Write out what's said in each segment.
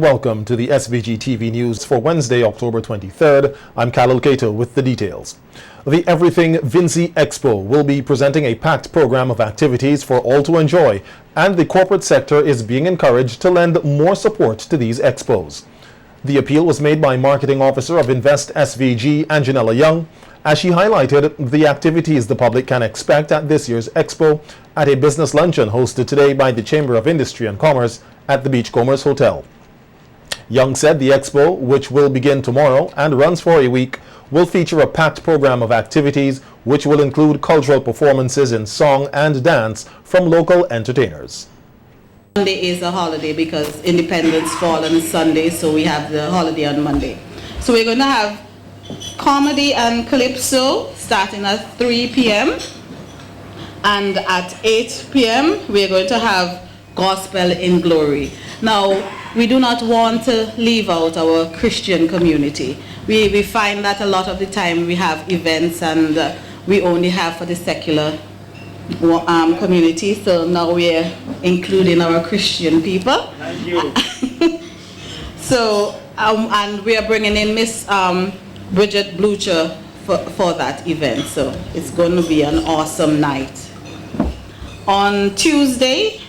welcome to the SVG-TV news for Wednesday, October 23rd. I'm Khalil Kato with the details. The Everything Vincey Expo will be presenting a packed program of activities for all to enjoy, and the corporate sector is being encouraged to lend more support to these expos. The appeal was made by Marketing Officer of Invest SVG, Anjanella Young, as she highlighted the activities the public can expect at this year's Expo at a business luncheon hosted today by the Chamber of Industry and Commerce at the Beachcombers Hotel. Young said the Expo, which will begin tomorrow and runs for a week, will feature a packed program of activities which will include cultural performances in song and dance from local entertainers. Monday is a holiday because Independence fall on Sunday, so we have the holiday on Monday. So we're going to have comedy and calypso starting at 3 p.m. and at 8 p.m. we're going to have gospel in glory. Now, we do not want to leave out our Christian community. We find that a lot of the time we have events and we only have for the secular community, so now we're including our Christian people. Thank you. So, and we are bringing in Miss Bridget Blucher for that event, so it's going to be an awesome night. On Tuesday,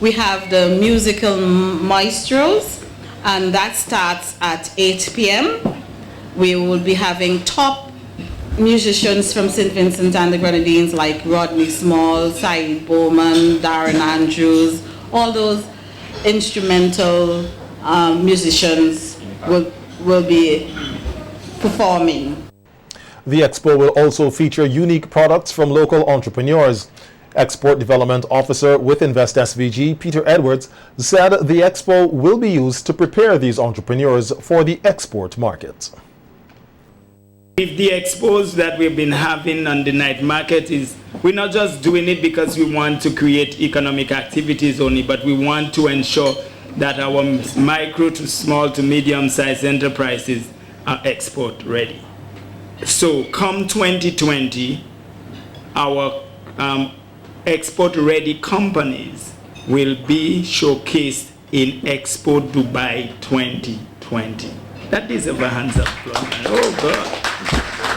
we have the musical maestros, and that starts at 8 p.m. We will be having top musicians from St. Vincent and the Grenadines like Rodney Small, Saeed Bowman, Darren Andrews. All those instrumental musicians will be performing. The expo will also feature unique products from local entrepreneurs. Export Development Officer with Invest SVG, Peter Edwards, said the expo will be used to prepare these entrepreneurs for the export market. If the expos that we've been having on the night market is, we're not just doing it because we want to create economic activities only, but we want to ensure that our micro to small to medium-sized enterprises are export ready. So come 2020, our export ready companies will be showcased in Expo Dubai 2020. That deserves a hands up. Oh God.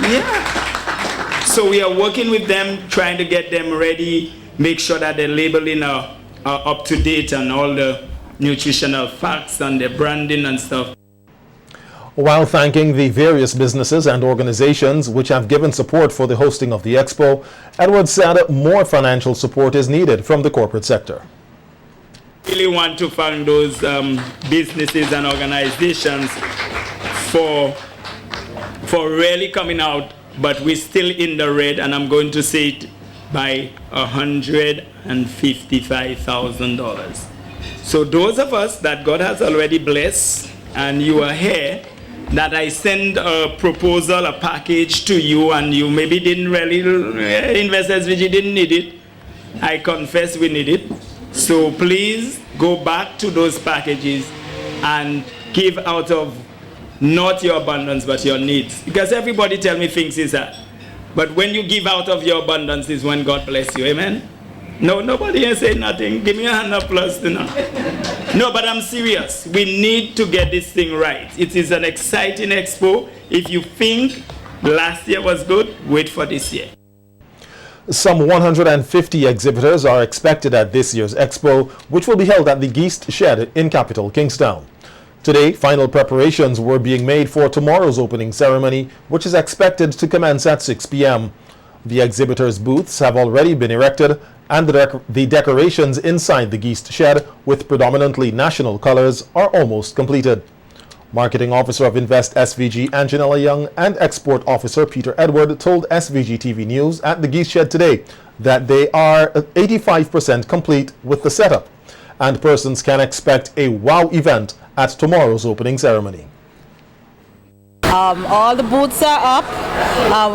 Yeah. So we are working with them, trying to get them ready, make sure that the labeling are up to date and all the nutritional facts and the branding and stuff. While thanking the various businesses and organizations which have given support for the hosting of the expo, Edwards said more financial support is needed from the corporate sector. I really want to thank those businesses and organizations for really coming out, but we're still in the red, and I'm going to say it by $155,000. So those of us that God has already blessed and you are here, that I send a proposal, a package to you, and you maybe didn't really, Invest SVG didn't need it. I confess we need it. So please go back to those packages and give out of not your abundance, but your needs. Because everybody tell me things is that. But when you give out of your abundance is when God bless you, amen? No, nobody here say nothing. Give me a hand up plus now. No, but I'm serious. We need to get this thing right. It is an exciting expo. If you think last year was good, wait for this year. Some 150 exhibitors are expected at this year's expo, which will be held at the Geest Shed in capital Kingstown. Today, final preparations were being made for tomorrow's opening ceremony, which is expected to commence at 6 p.m. The exhibitors' booths have already been erected, and the decorations inside the Geest Shed with predominantly national colors are almost completed. Marketing Officer of Invest SVG, Anjanella Young, and Export Officer Peter Edward told SVG-TV News at the Geest Shed today that they are 85% complete with the setup, and persons can expect a wow event at tomorrow's opening ceremony. All the booths are up,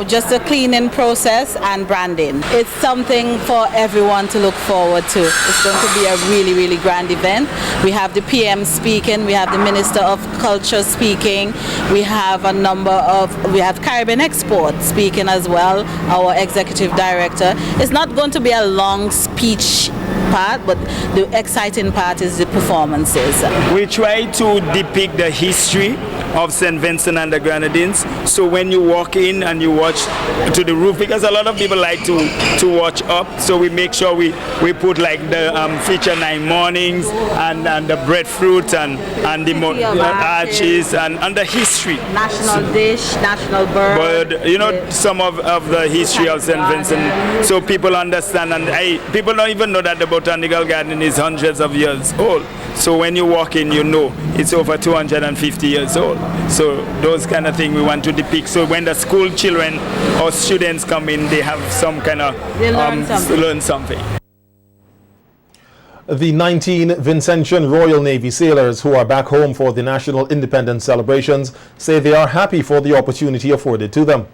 just a cleaning process and branding. It's something for everyone to look forward to. It's going to be a really, really grand event. We have the PM speaking, we have the Minister of Culture speaking, we have Caribbean Export speaking as well, our Executive Director. It's not going to be a long speech part, but the exciting part is the performances. We try to depict the history of St. Vincent and the Grenadines. So when you walk in and you watch to the roof, because a lot of people like to watch up, so we make sure we put like the feature 9 mornings and the breadfruit and the arches and the history. National dish, national bird. But you know, some of the history of St. Vincent, so people understand, and people don't even know that the botanical garden is hundreds of years old. So when you walk in, you know it's over 250 years old. So those kind of things we want to depict. So when the school children or students come in, they have some kind of learn something. The 19 Vincentian Royal Navy sailors who are back home for the National Independence celebrations say they are happy for the opportunity afforded to them.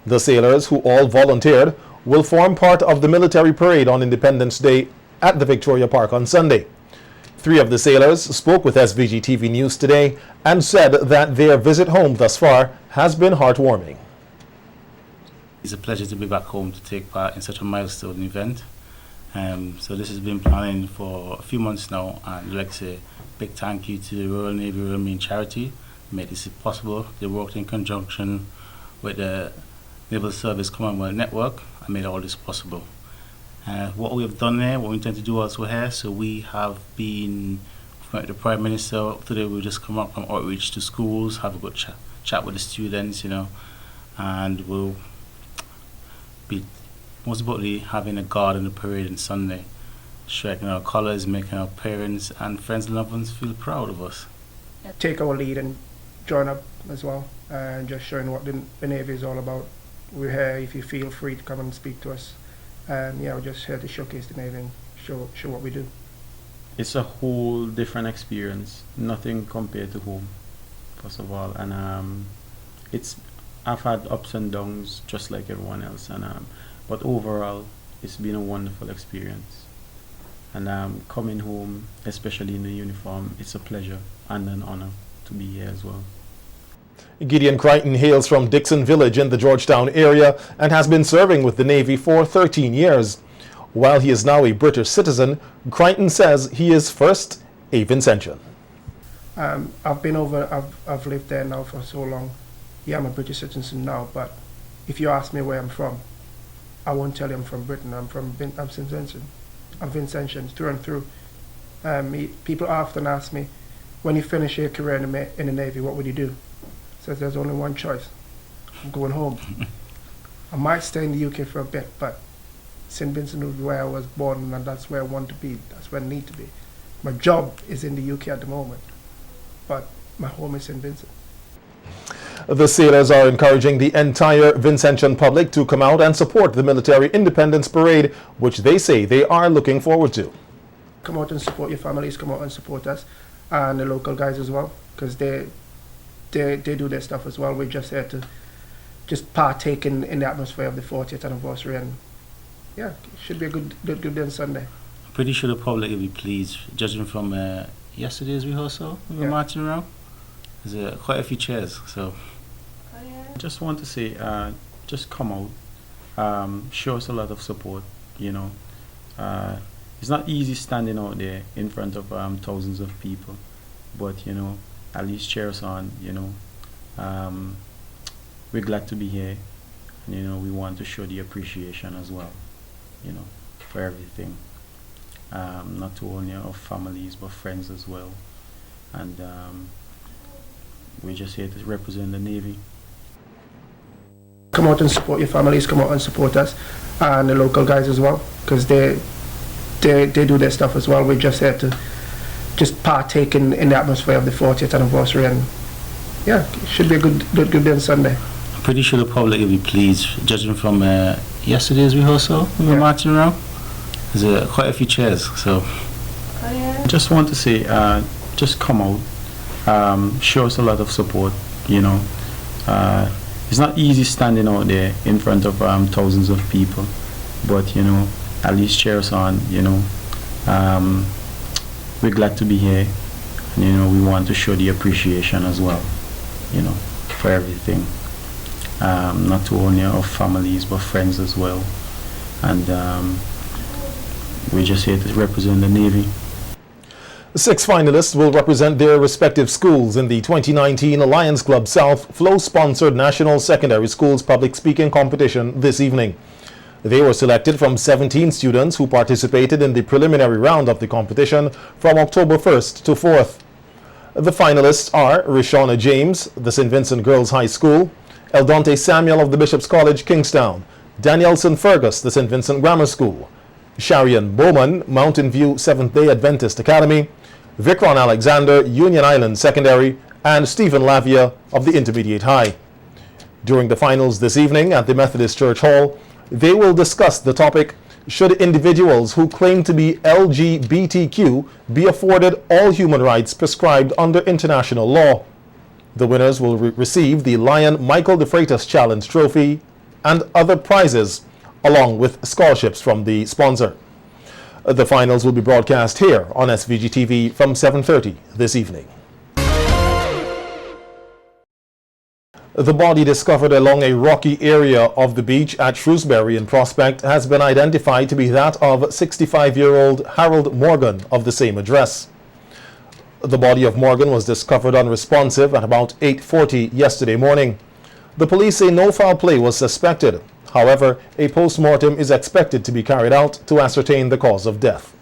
The sailors, who all volunteered, will form part of the military parade on Independence Day at the Victoria Park on Sunday. 3 of the sailors spoke with SVG-TV News today and said that their visit home thus far has been heartwarming. It's a pleasure to be back home to take part in such a milestone event. So this has been planning for a few months now, and I'd like to say a big thank you to the Royal Navy Royal Marine Charity who made this possible. They worked in conjunction with the Naval Service Commonwealth Network and made all this possible. What we have done here, what we intend to do also here, so we have been with the Prime Minister. Today we'll just come up from outreach to schools, have a good chat with the students, you know, and we'll be most importantly having a guard in the parade on Sunday, striking our colours, making our parents and friends and loved ones feel proud of us. Take our lead and join up as well, and just showing what the Navy is all about. We're here if you feel free to come and speak to us. And yeah, we're just here to showcase the Navy and show what we do. It's a whole different experience, nothing compared to home, first of all. And I've had ups and downs just like everyone else, and but overall it's been a wonderful experience. And coming home, especially in the uniform, it's a pleasure and an honor to be here as well. Gideon Crichton hails from Dixon Village in the Georgetown area and has been serving with the Navy for 13 years. While he is now a British citizen, Crichton says he is first a Vincentian. I've lived there now for so long. Yeah, I'm a British citizen now, but if you ask me where I'm from, I won't tell you I'm from Britain. I'm St. Vincent. I'm Vincentian through and through. People often ask me, when you finish your career in the Navy, what would you do? Says there's only one choice. I'm going home. I might stay in the UK for a bit, but St. Vincent was where I was born, and that's where I want to be. That's where I need to be. My job is in the UK at the moment, but my home is St. Vincent. The sailors are encouraging the entire Vincentian public to come out and support the Military Independence Parade, which they say they are looking forward to. Come out and support your families, come out and support us, and the local guys as well, because they do their stuff as well. We're just here to just partake in the atmosphere of the 40th anniversary, and yeah, it should be a good day on Sunday. I'm pretty sure the public will be pleased, judging from yesterday's rehearsal. We were marching around. There's quite a few chairs, so. I just want to say, just come out, show us a lot of support, you know. It's not easy standing out there in front of thousands of people, but you know, at least cheer us on, you know. We're glad to be here, and you know, we want to show the appreciation as well, you know, for everything. Not only our families, but friends as well. And we're just here to represent the Navy. Come out and support your families, come out and support us, and the local guys as well, because they do their stuff as well. We're just here to just partake in the atmosphere of the 40th anniversary, and yeah, it should be a good day on Sunday. I'm pretty sure the public will be pleased, judging from yesterday's rehearsal. We were marching around. There's quite a few chairs, so. I just want to say, just come out, show us a lot of support, you know. It's not easy standing out there in front of thousands of people, but you know, at least cheer us on, you know. We're glad to be here, and you know, we want to show the appreciation as well, you know, for everything. Not only our families, but friends as well. And we're just here to represent the Navy. 6 finalists will represent their respective schools in the 2019 Lions Club South Flow-sponsored National Secondary Schools Public Speaking Competition this evening. They were selected from 17 students who participated in the preliminary round of the competition from October 1st to 4th. The finalists are Rishona James, the St. Vincent Girls High School, Eldonte Samuel of the Bishop's College, Kingstown, Danielson Fergus, the St. Vincent Grammar School, Sharian Bowman, Mountain View Seventh-day Adventist Academy, Vikron Alexander, Union Island Secondary, and Stephen Lavia of the Intermediate High. During the finals this evening at the Methodist Church Hall, they will discuss the topic, should individuals who claim to be LGBTQ be afforded all human rights prescribed under international law? The winners will receive the Lion Michael de Freitas Challenge Trophy and other prizes, along with scholarships from the sponsor. The finals will be broadcast here on SVG-TV from 7:30 this evening. The body discovered along a rocky area of the beach at Shrewsbury in Prospect has been identified to be that of 65-year-old Harold Morgan of the same address. The body of Morgan was discovered unresponsive at about 8:40 yesterday morning. The police say no foul play was suspected. However, a post-mortem is expected to be carried out to ascertain the cause of death.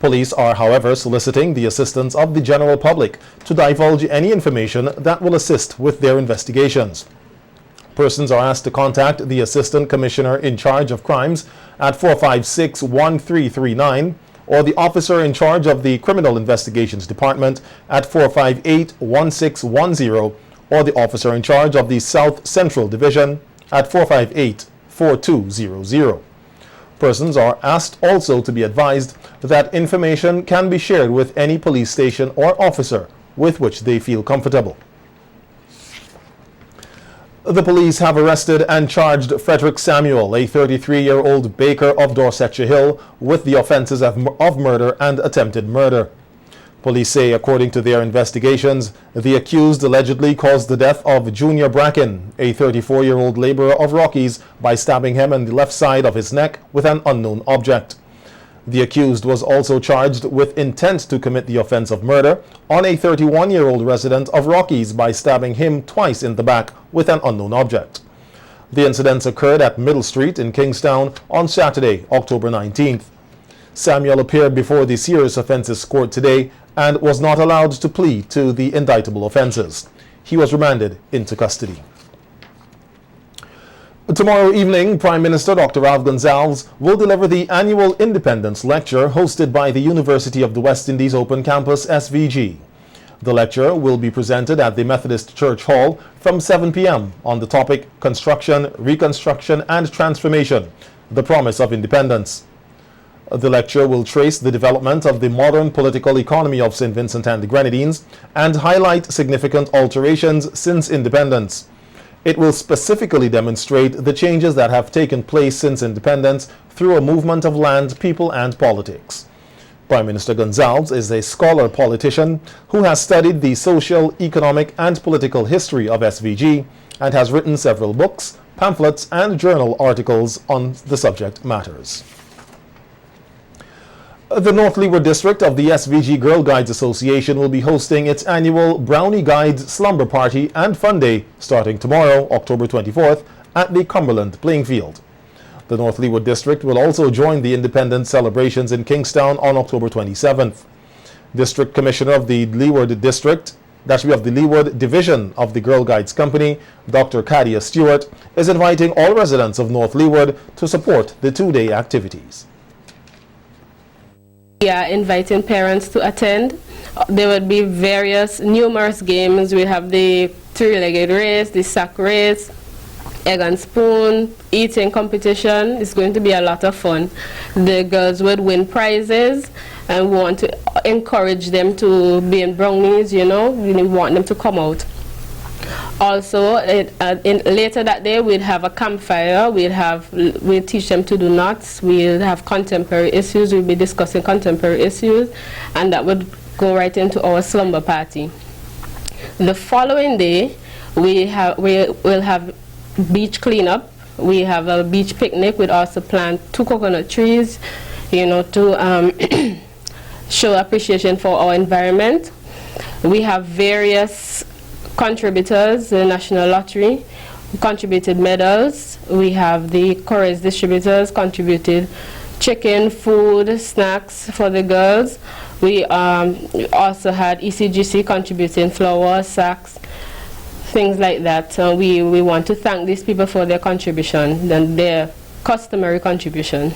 Police are, however, soliciting the assistance of the general public to divulge any information that will assist with their investigations. Persons are asked to contact the Assistant Commissioner in charge of crimes at 456-1339 or the officer in charge of the Criminal Investigations Department at 458-1610 or the officer in charge of the South Central Division at 458-4200. Persons are asked also to be advised that information can be shared with any police station or officer with which they feel comfortable. The police have arrested and charged Frederick Samuel, a 33-year-old baker of Dorsetshire Hill, with the offences of murder and attempted murder. Police say, according to their investigations, the accused allegedly caused the death of Junior Bracken, a 34-year-old labourer of Rockies, by stabbing him in the left side of his neck with an unknown object. The accused was also charged with intent to commit the offence of murder on a 31-year-old resident of Rockies by stabbing him twice in the back with an unknown object. The incidents occurred at Middle Street in Kingstown on Saturday, October 19th. Samuel appeared before the serious offences court today and was not allowed to plead to the indictable offences. He was remanded into custody. Tomorrow evening, Prime Minister Dr. Ralph Gonsalves will deliver the annual Independence Lecture hosted by the University of the West Indies Open Campus, SVG. The lecture will be presented at the Methodist Church Hall from 7 p.m. on the topic Construction, Reconstruction and Transformation, the Promise of Independence. The lecture will trace the development of the modern political economy of St. Vincent and the Grenadines and highlight significant alterations since independence. It will specifically demonstrate the changes that have taken place since independence through a movement of land, people and politics. Prime Minister Gonsalves is a scholar politician who has studied the social, economic and political history of SVG and has written several books, pamphlets and journal articles on the subject matters. The North Leeward District of the SVG Girl Guides Association will be hosting its annual Brownie Guides Slumber Party and Fun Day starting tomorrow, October 24th, at the Cumberland Playing Field. The North Leeward District will also join the Independence celebrations in Kingstown on October 27th. District Commissioner of the Leeward District, of the Leeward Division of the Girl Guides Company, Dr. Kadia Stewart, is inviting all residents of North Leeward to support the two-day activities. We are inviting parents to attend. There will be numerous games. We have the three-legged race, the sack race, egg and spoon, eating competition. It's going to be a lot of fun. The girls would win prizes and we want to encourage them to be in brownies, you know. We want them to come out. Also, later that day, we'll have a campfire. We'll teach them to do knots. We'll have contemporary issues. We'll be discussing contemporary issues, and that would go right into our slumber party. The following day, we'll have beach cleanup. We have a beach picnic. We'll also plant 2 coconut trees you know, to show appreciation for our environment. We have various contributors, the National Lottery contributed medals. We have the chorus distributors contributed chicken, food, snacks for the girls. We also had ECGC contributing flowers, sacks, things like that. So we want to thank these people for their contribution and their customary contribution.